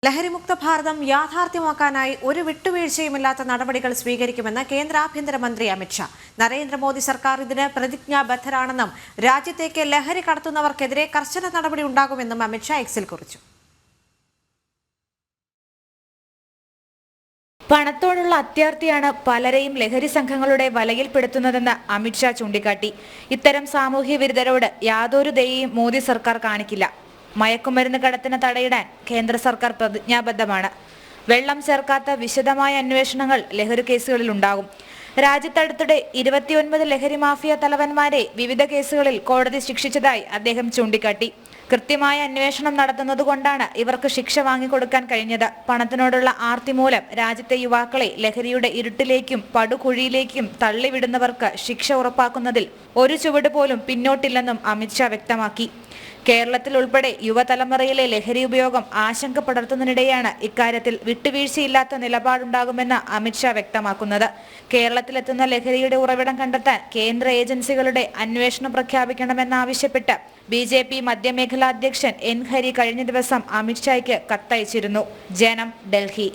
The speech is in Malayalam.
ലഹരിമുക്ത ഭാരതം യാഥാർത്ഥ്യമാക്കാനായി ഒരു വിട്ടുവീഴ്ചയുമില്ലാത്ത നടപടികൾ സ്വീകരിക്കുമെന്ന് കേന്ദ്ര ആഭ്യന്തരമന്ത്രി അമിത്ഷാ. നരേന്ദ്രമോദി സർക്കാർ ഇതിന് പ്രതിജ്ഞാബദ്ധരാണെന്നും രാജ്യത്തേക്ക് ലഹരി കടത്തുന്നവർക്കെതിരെ കർശന നടപടി ഉണ്ടാകുമെന്നും അമിത്ഷാ എക്സിൽ കുറിച്ചു. പണത്തോടുള്ള അത്യാർത്തിയാണ് പലരെയും ലഹരി സംഘങ്ങളുടെ വലയിൽപ്പെടുത്തുന്നതെന്ന് അമിത്ഷാ ചൂണ്ടിക്കാട്ടി. ഇത്തരം സാമൂഹ്യ വിരുദ്ധരോട് യാതൊരു ദയയും മോദി സർക്കാർ കാണിക്കില്ല. മയക്കുമരുന്ന് കടത്തിന് തടയിടാൻ കേന്ദ്ര സർക്കാർ പ്രതിജ്ഞാബദ്ധമാണ്. വെള്ളം ചേർക്കാത്ത വിശദമായ അന്വേഷണങ്ങൾ ലഹരി കേസുകളിൽ ഉണ്ടാകും. രാജ്യത്തടുത്തിടെ 29 ലഹരി മാഫിയ തലവന്മാരെ വിവിധ കേസുകളിൽ കോടതി ശിക്ഷിച്ചതായി അദ്ദേഹം ചൂണ്ടിക്കാട്ടി. കൃത്യമായ അന്വേഷണം നടത്തുന്നതുകൊണ്ടാണ് ഇവർക്ക് ശിക്ഷ വാങ്ങിക്കൊടുക്കാൻ കഴിഞ്ഞത്. പണത്തിനോടുള്ള ആർത്തി മൂലം രാജ്യത്തെ യുവാക്കളെ ലഹരിയുടെ ഇരുട്ടിലേക്കും പടുകുഴിയിലേക്കും തള്ളിവിടുന്നവർക്ക് ശിക്ഷ ഉറപ്പാക്കുന്നതിൽ ഒരു ചുവട് പോലും പിന്നോട്ടില്ലെന്നും അമിത്ഷാ വ്യക്തമാക്കി. കേരളത്തിൽ ഉൾപ്പെടെ യുവതലമുറയിലെ ലഹരി ഉപയോഗം ആശങ്ക പടർത്തുന്നതിനിടെയാണ് ഇക്കാര്യത്തിൽ വിട്ടുവീഴ്ചയില്ലാത്ത നിലപാടുണ്ടാകുമെന്ന് അമിത്ഷാ വ്യക്തമാക്കുന്നത്. കേരളത്തിലെത്തുന്ന ലഹരിയുടെ ഉറവിടം കണ്ടെത്താൻ കേന്ദ്ര ഏജൻസികളുടെ അന്വേഷണം പ്രഖ്യാപിക്കണമെന്നാവശ്യപ്പെട്ട് BJP മധ്യമേഖലാ അധ്യക്ഷൻ N. ഹരി കഴിഞ്ഞ ദിവസം അമിത്ഷായ്ക്ക് കത്തയച്ചിരുന്നു. ജനം, ഡൽഹി.